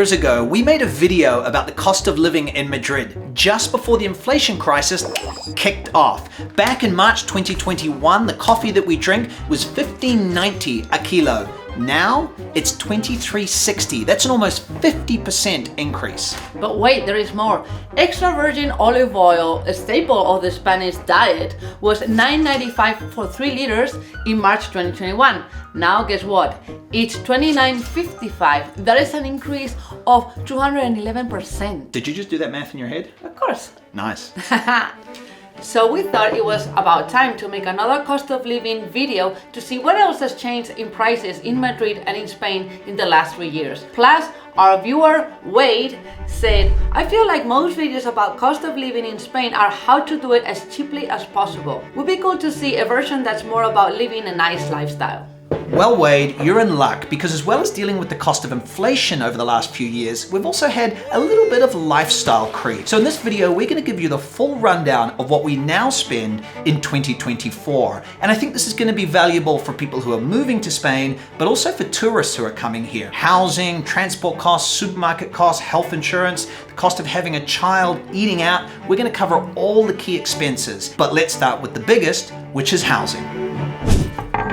years ago, we made a video about the cost of living in Madrid just before the inflation crisis kicked off. Back in March 2021, the coffee that we drink was $15.90 a kilo. Now it's $23.60. That's an almost 50% increase. But wait, there is more. Extra virgin olive oil, a staple of the Spanish diet, was $9.95 for 3 liters in March 2021. Now guess what? It's $29.55. That is an increase of 211%. Did you just do that math in your head? Of course. Nice. So we thought it was about time to make another cost of living video to see what else has changed in prices in Madrid and in Spain in the last 3 years. Plus, our viewer Wade said, I feel like most videos about cost of living in Spain are how to do it as cheaply as possible. Would be cool to see a version that's more about living a nice lifestyle. Well, Wade, you're in luck because as well as dealing with the cost of inflation over the last few years, we've also had a little bit of lifestyle creep. So in this video, we're going to give you the full rundown of what we now spend in 2024. And I think this is going to be valuable for people who are moving to Spain, but also for tourists who are coming here. Housing, transport costs, supermarket costs, health insurance, the cost of having a child, eating out. We're going to cover all the key expenses. But let's start with the biggest, which is housing.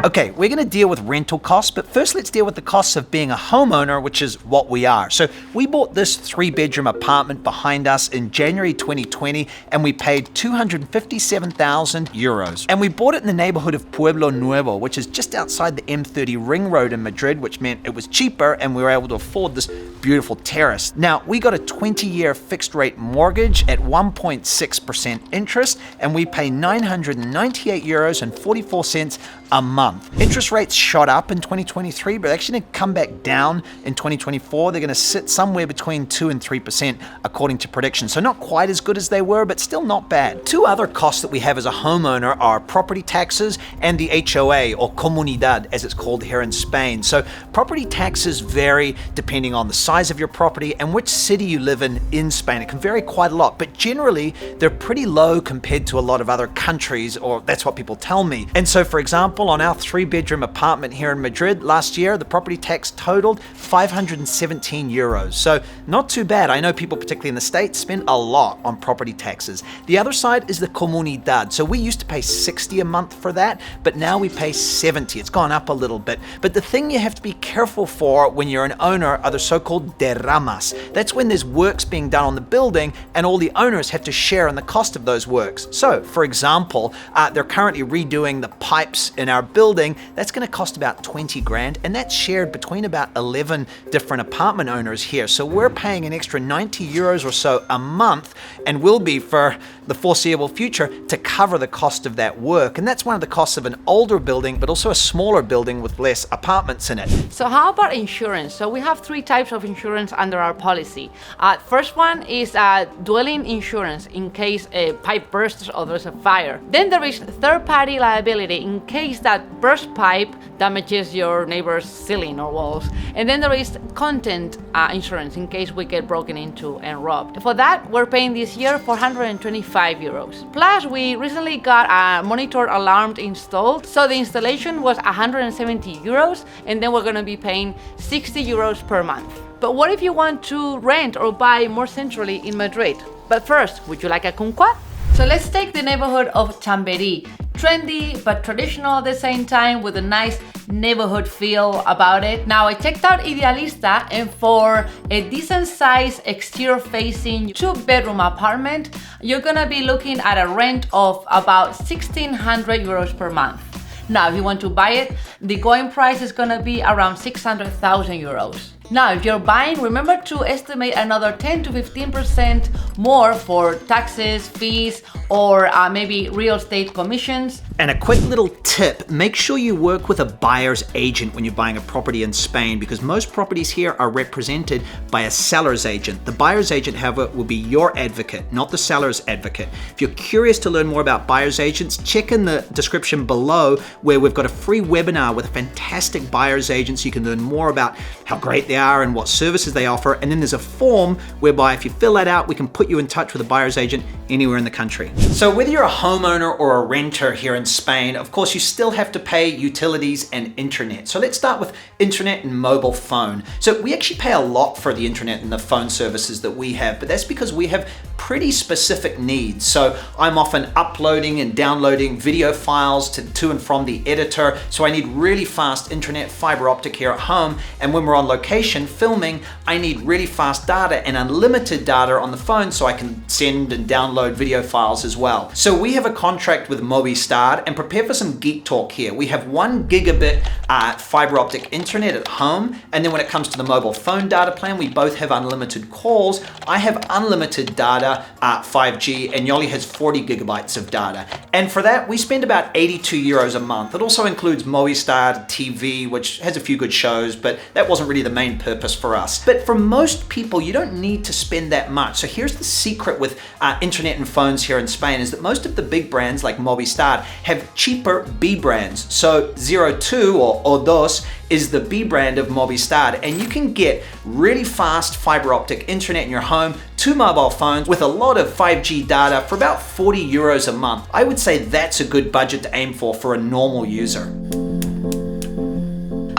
Okay, we're going to deal with rental costs, but first let's deal with the costs of being a homeowner, which is what we are. So we bought this 3-bedroom apartment behind us in January 2020, and we paid 257,000 euros. And we bought it in the neighborhood of Pueblo Nuevo, which is just outside the M30 ring road in Madrid, which meant it was cheaper and we were able to afford this beautiful terrace. Now, we got a 20-year fixed rate mortgage at 1.6% interest, and we pay 998 euros and 44 cents a month. Interest rates shot up in 2023, but they're actually going to come back down in 2024. They're going to sit somewhere between 2 and 3% according to predictions. So not quite as good as they were, but still not bad. Two other costs that we have as a homeowner are property taxes and the HOA, or Comunidad as it's called here in Spain. So property taxes vary depending on the size of your property and which city you live in Spain. It can vary quite a lot, but generally they're pretty low compared to a lot of other countries, or that's what people tell me. And so for example, on our 3-bedroom apartment here in Madrid last year, the property tax totaled 517 euros. So not too bad. I know people, particularly in the States, spend a lot on property taxes. The other side is the Comunidad. So we used to pay 60 a month for that, but now we pay 70. It's gone up a little bit. But the thing you have to be careful for when you're an owner are the so-called derramas. That's when there's works being done on the building and all the owners have to share in the cost of those works. So for example, they're currently redoing the pipes in our building. That's going to cost about 20 grand, and that's shared between about 11 different apartment owners here. So we're paying an extra 90 euros or so a month, and will be for the foreseeable future, to cover the cost of that work. And that's one of the costs of an older building, but also a smaller building with less apartments in it. So how about insurance? So we have 3 types of insurance under our policy. First one is dwelling insurance in case a pipe bursts or there's a fire. Then there is third-party liability in case that burst pipe damages your neighbor's ceiling or walls. And then there is content insurance in case we get broken into and robbed. For that, we're paying this year 425 euros. Plus, we recently got a monitor alarm installed. So the installation was 170 euros, and then we're gonna be paying 60 euros per month. But what if you want to rent or buy more centrally in Madrid? But first, would you like a kumquat? So let's take the neighborhood of Chamberí. Trendy but traditional at the same time, with a nice neighborhood feel about it. Now I checked out Idealista, and for a decent size exterior facing 2-bedroom apartment, you're gonna be looking at a rent of about 1,600 euros per month. Now if you want to buy it, the going price is gonna be around 600,000 euros. Now, if you're buying, remember to estimate another 10 to 15% more for taxes, fees, or maybe real estate commissions. And a quick little tip, make sure you work with a buyer's agent when you're buying a property in Spain, because most properties here are represented by a seller's agent. The buyer's agent, however, will be your advocate, not the seller's advocate. If you're curious to learn more about buyer's agents, check in the description below where we've got a free webinar with a fantastic buyer's agent so you can learn more about how great they are and what services they offer. And then there's a form whereby if you fill that out, we can put you in touch with a buyer's agent anywhere in the country. So whether you're a homeowner or a renter here in Spain, of course, you still have to pay utilities and internet. So let's start with internet and mobile phone. So we actually pay a lot for the internet and the phone services that we have, but that's because we have pretty specific needs. So I'm often uploading and downloading video files to and from the editor. So I need really fast internet, fiber optic here at home. And when we're on location filming, I need really fast data and unlimited data on the phone so I can send and download video files as well. So we have a contract with Movistar, and prepare for some geek talk here. We have 1 gigabit fiber optic internet at home. And then when it comes to the mobile phone data plan, we both have unlimited calls. I have unlimited data, 5G, and Yoli has 40 gigabytes of data. And for that, we spend about 82 euros a month. It also includes Movistar TV, which has a few good shows, but that wasn't really the main purpose for us. But for most people, you don't need to spend that much. So here's the secret with internet and phones here in Spain, is that most of the big brands like Movistar have cheaper B brands. So 02 or O2 is the B brand of Movistar, and you can get really fast fiber optic internet in your home, 2 mobile phones with a lot of 5G data for about 40 euros a month. I would say that's a good budget to aim for a normal user.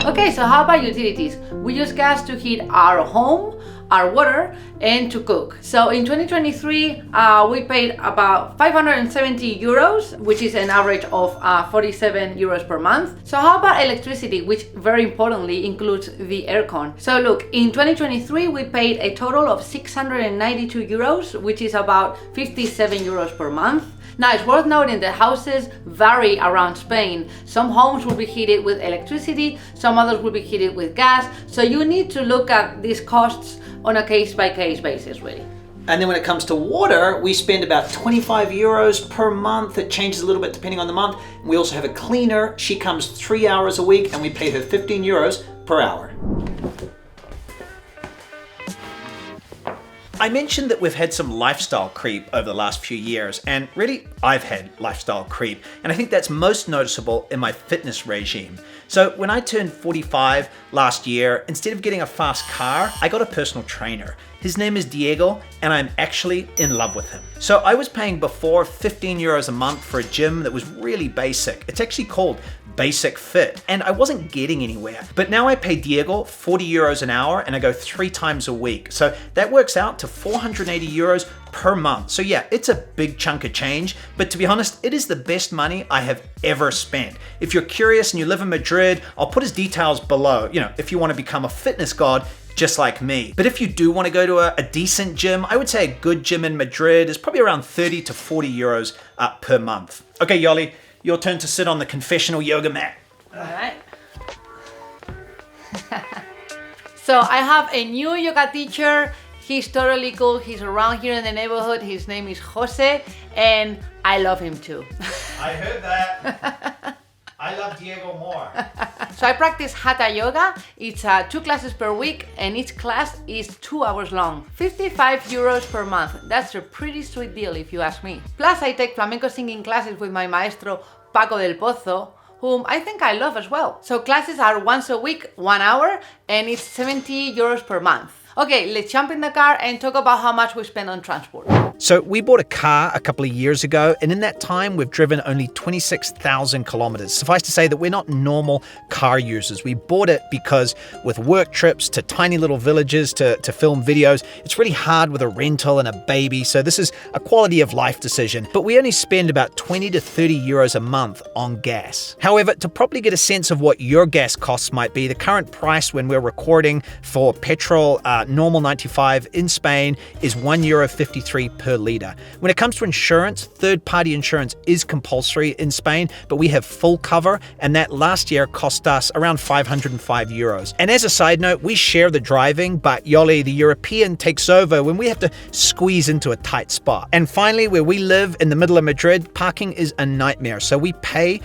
Okay, so how about utilities? We use gas to heat our home, our water, and to cook. So in 2023, we paid about 570 euros, which is an average of 47 euros per month. So how about electricity, which very importantly includes the aircon? So look, in 2023, we paid a total of 692 euros, which is about 57 euros per month. Now, it's worth noting that houses vary around Spain. Some homes will be heated with electricity, some others will be heated with gas. So you need to look at these costs on a case-by-case basis, really. And then when it comes to water, we spend about 25 euros per month. It changes a little bit depending on the month. We also have a cleaner. She comes 3 hours a week, and we pay her 15 euros per hour. I mentioned that we've had some lifestyle creep over the last few years, and really I've had lifestyle creep, and I think that's most noticeable in my fitness regime. So when I turned 45 last year, instead of getting a fast car, I got a personal trainer. His name is Diego, and I'm actually in love with him. So I was paying before 15 euros a month for a gym that was really basic. It's actually called Basic Fit, and I wasn't getting anywhere. But now I pay Diego 40 euros an hour, and I go 3 times a week. So that works out to 480 euros per month. So yeah, it's a big chunk of change, but to be honest, it is the best money I have ever spent. If you're curious and you live in Madrid, I'll put his details below, if you want to become a fitness god just like me. But if you do want to go to a decent gym, I would say a good gym in Madrid is probably around 30 to 40 euros per month. Okay, Yoli, your turn to sit on the confessional yoga mat. All right. So I have a new yoga teacher. He's totally cool. He's around here in the neighborhood. His name is Jose, and I love him too. I heard that. I love Diego more. So I practice Hatha Yoga. It's 2 classes per week, and each class is 2 hours long. 55 euros per month. That's a pretty sweet deal if you ask me. Plus I take flamenco singing classes with my maestro Paco del Pozo, whom I think I love as well. So classes are once a week, 1 hour, and it's 70 euros per month. Okay, let's jump in the car and talk about how much we spend on transport. So we bought a car a couple of years ago, and in that time we've driven only 26,000 kilometers. Suffice to say that we're not normal car users. We bought it because with work trips to tiny little villages to film videos, it's really hard with a rental and a baby. So this is a quality of life decision. But we only spend about 20 to 30 euros a month on gas. However, to properly get a sense of what your gas costs might be, the current price when we're recording for petrol normal 95 in Spain is €1.53 per litre. When it comes to insurance, third-party insurance is compulsory in Spain, but we have full cover, and that last year cost us around €505. And as a side note, we share the driving, but Yoli, the European, takes over when we have to squeeze into a tight spot. And finally, where we live in the middle of Madrid, parking is a nightmare. So we pay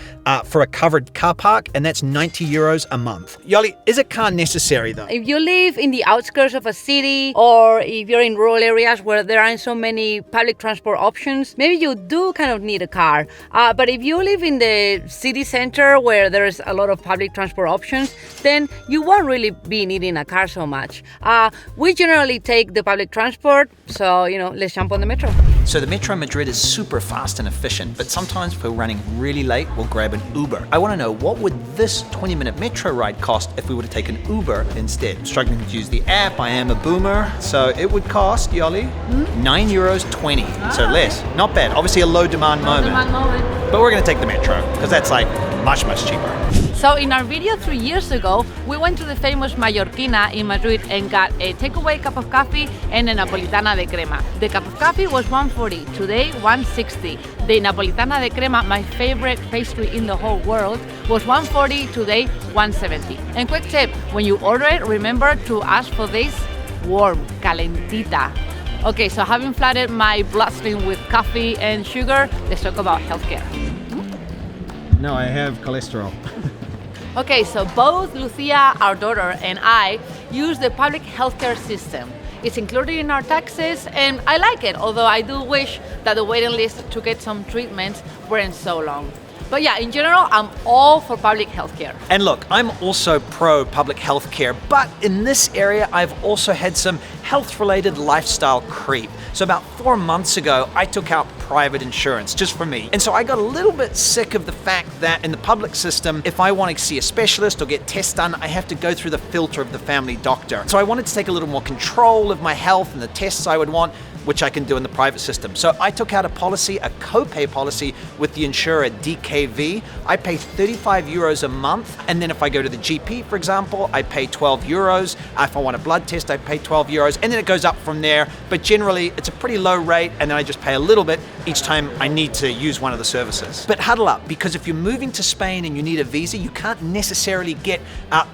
for a covered car park, and that's €90 a month. Yoli, is a car necessary though? If you live in the outskirts of a city, or if you're in rural areas where there aren't so many public transport options, maybe you do kind of need a car. But if you live in the city center where there's a lot of public transport options, then you won't really be needing a car so much. We generally take the public transport, so let's jump on the metro. So the Metro in Madrid is super fast and efficient, but sometimes if we're running really late, we'll grab an Uber. I want to know, what would this 20-minute Metro ride cost if we were to take an Uber instead? I'm struggling to use the app, I am a boomer, so it would cost, Yoli, €9.20, so less. Not bad, obviously a low demand moment. But we're going to take the Metro, because that's like much, much cheaper. So in our video 3 years ago, we went to the famous Mallorquina in Madrid and got a takeaway cup of coffee and a Napolitana de crema. The cup of coffee was $1.40, today $1.60. The Napolitana de crema, my favorite pastry in the whole world, was $1.40, today $1.70. And quick tip, when you order it, remember to ask for this warm, calentita. Okay, so having flooded my bloodstream with coffee and sugar, let's talk about healthcare. No, I have cholesterol. Okay, so both Lucia, our daughter, and I use the public healthcare system. It's included in our taxes, and I like it, although I do wish that the waiting list to get some treatments weren't so long. But yeah, in general, I'm all for public healthcare. And look, I'm also pro public healthcare, but in this area, I've also had some health-related lifestyle creep. So about 4 months ago, I took out private insurance just for me. And so I got a little bit sick of the fact that in the public system, if I want to see a specialist or get tests done, I have to go through the filter of the family doctor. So I wanted to take a little more control of my health and the tests I would want, which I can do in the private system. So I took out a policy, a co-pay policy with the insurer DKV. I pay €35 a month, and then if I go to the GP, for example, I pay €12. If I want a blood test, I pay €12, and then it goes up from there. But generally, it's a pretty low rate, and then I just pay a little bit each time I need to use one of the services. But huddle up, because if you're moving to Spain and you need a visa, you can't necessarily get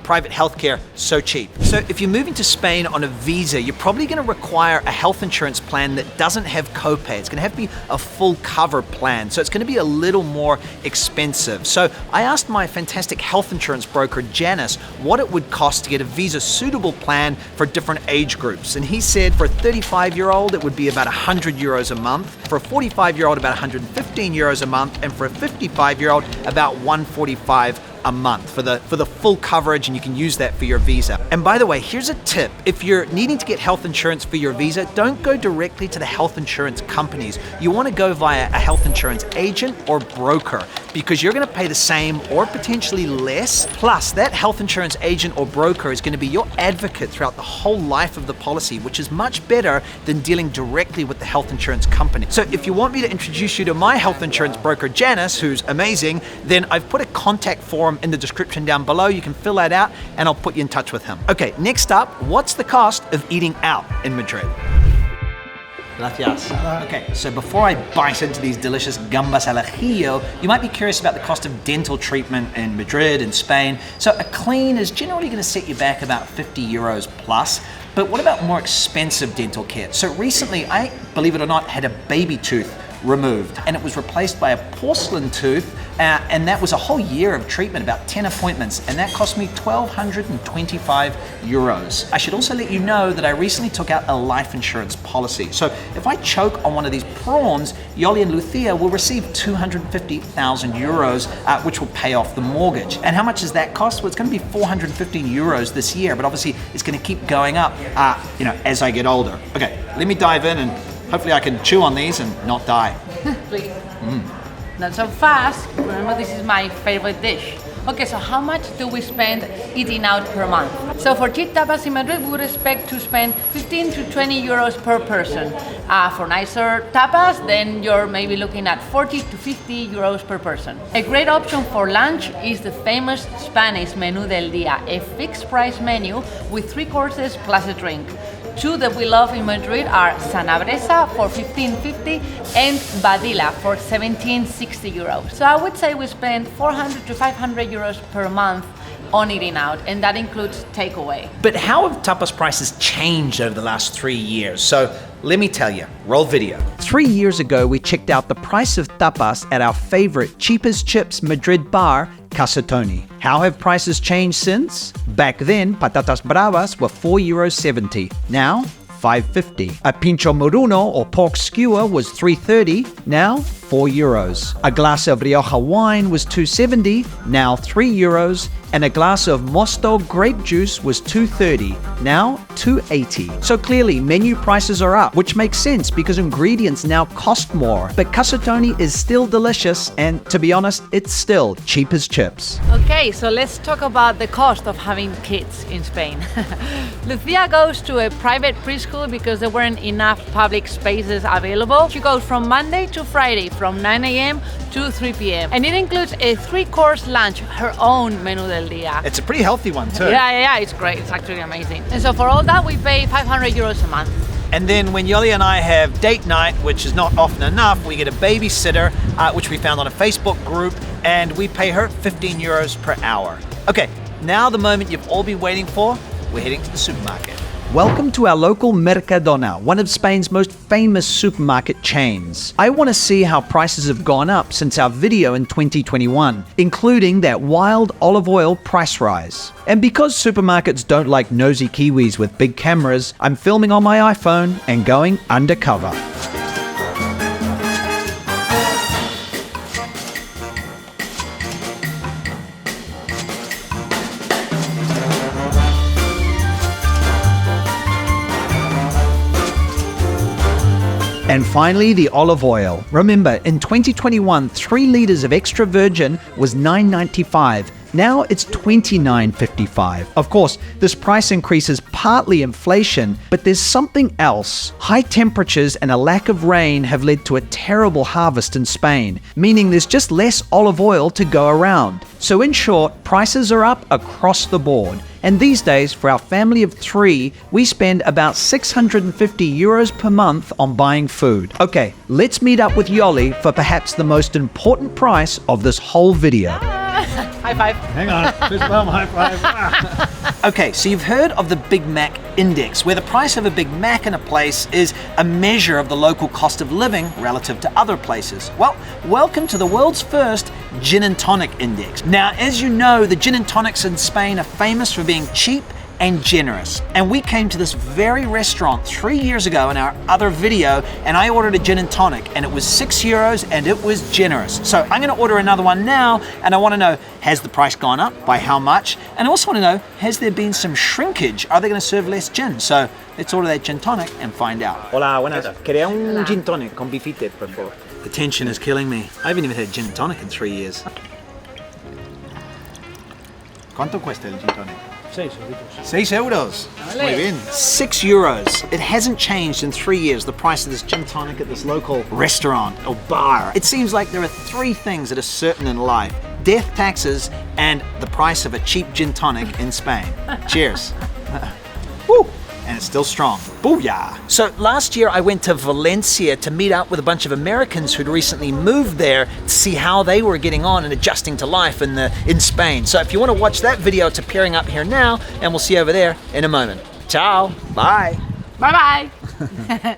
private healthcare so cheap. So if you're moving to Spain on a visa, you're probably going to require a health insurance plan that doesn't have copay. It's going to have to be a full cover plan, so it's going to be a little more expensive. So I asked my fantastic health insurance broker Janice what it would cost to get a visa suitable plan for different age groups, and he said for a 35-year-old it would be about €100 a month, for a 45-year-old about €115 a month, and for a 55-year-old about $145 a month for the full coverage, and you can use that for your visa. And by the way, here's a tip. If you're needing to get health insurance for your visa, don't go directly to the health insurance companies. You want to go via a health insurance agent or broker, because you're going to pay the same or potentially less. Plus, that health insurance agent or broker is going to be your advocate throughout the whole life of the policy, which is much better than dealing directly with the health insurance company. So if you want me to introduce you to my health insurance broker, Janice, who's amazing, then I've put a contact form in the description down below. You can fill that out and I'll put you in touch with him. Okay, next up, what's the cost of eating out in Madrid? Gracias. Okay, so before I bite into these delicious gambas al ajillo, you might be curious about the cost of dental treatment in Madrid and Spain. So a clean is generally going to set you back about €50 plus. But what about more expensive dental care? So recently, I, believe it or not, had a baby tooth removed, and it was replaced by a porcelain tooth, and that was a whole year of treatment, about 10 appointments, and that cost me €1,225. I should also let you know that I recently took out a life insurance policy. So if I choke on one of these prawns, Yoli and Lucia will receive €250,000, which will pay off the mortgage. And how much does that cost? Well, it's going to be €415 this year, but obviously it's going to keep going up, as I get older. Okay, let me dive in and hopefully I can chew on these and not die. Please. Not so fast. Remember, this is my favorite dish. Okay, so how much do we spend eating out per month? So for cheap tapas in Madrid, we would expect to spend 15 to 20 euros per person. For nicer tapas, then you're maybe looking at 40 to 50 euros per person. A great option for lunch is the famous Spanish menú del día, a fixed price menu with 3 courses plus a drink. 2 that we love in Madrid are Sanabresa for €15.50 and Badilla for €17.60. So I would say we spend 400 to 500 euros per month on eating out, and that includes takeaway. But how have tapas prices changed over the last 3 years? So let me tell you, roll video. 3 years ago, we checked out the price of tapas at our favorite Cheapest Chips Madrid bar, Casa Tony. How have prices changed since? Back then, patatas bravas were €4.70. Now, €5.50. A pincho moruno or pork skewer was €3.30. Now, €4. A glass of Rioja wine was €2.70. Now, €3. And a glass of Mosto grape juice was $2.30, now $2.80. So clearly, menu prices are up, which makes sense because ingredients now cost more. But Casa Tony is still delicious, and to be honest, it's still cheap as chips. Okay, so let's talk about the cost of having kids in Spain. Lucia goes to a private preschool because there weren't enough public spaces available. She goes from Monday to Friday from 9 a.m. to 3 p.m. And it includes a 3-course lunch, her own menú del día. It's a pretty healthy one too. Yeah, it's great. It's actually amazing. And so for all that, we pay €500 a month. And then when Yoli and I have date night, which is not often enough, we get a babysitter, which we found on a Facebook group, and we pay her €15 per hour. Okay, now the moment you've all been waiting for, we're heading to the supermarket. Welcome to our local Mercadona, one of Spain's most famous supermarket chains. I want to see how prices have gone up since our video in 2021, including that wild olive oil price rise. And because supermarkets don't like nosy Kiwis with big cameras, I'm filming on my iPhone and going undercover. And finally, the olive oil. Remember, in 2021, 3 litres of extra virgin was $9.95. Now it's $29.55. Of course, this price increase is partly inflation, but there's something else. High temperatures and a lack of rain have led to a terrible harvest in Spain, meaning there's just less olive oil to go around. So in short, prices are up across the board. And these days, for our family of 3, we spend about €650 per month on buying food. Okay, let's meet up with Yoli for perhaps the most important price of this whole video. High five. Hang on. Fist bump, high five. Okay, so you've heard of the Big Mac Index, where the price of a Big Mac in a place is a measure of the local cost of living relative to other places. Well, welcome to the world's first Gin and Tonic Index. Now, as you know, the gin and tonics in Spain are famous for being cheap and generous. And we came to this very restaurant 3 years ago in our other video, and I ordered a gin and tonic, and it was €6 and it was generous. So I'm gonna order another one now, and I wanna know, has the price gone up? By how much? And I also wanna know, has there been some shrinkage? Are they gonna serve less gin? So let's order that gin tonic and find out. Hola, buenas. Quería un gin tonic con bifite, por favor. The tension is killing me. I haven't even had gin and tonic in 3 years. ¿Cuánto cuesta el gin tonic? €6. Muy bien. €6. It hasn't changed in 3 years, the price of this gin tonic at this local restaurant or bar. It seems like there are 3 things that are certain in life: death, taxes, and the price of a cheap gin tonic in Spain. Cheers. Woo! And it's still strong. Booyah! So last year I went to Valencia to meet up with a bunch of Americans who'd recently moved there to see how they were getting on and adjusting to life in Spain. So if you want to watch that video, it's appearing up here now, and we'll see you over there in a moment. Ciao! Bye! Bye-bye.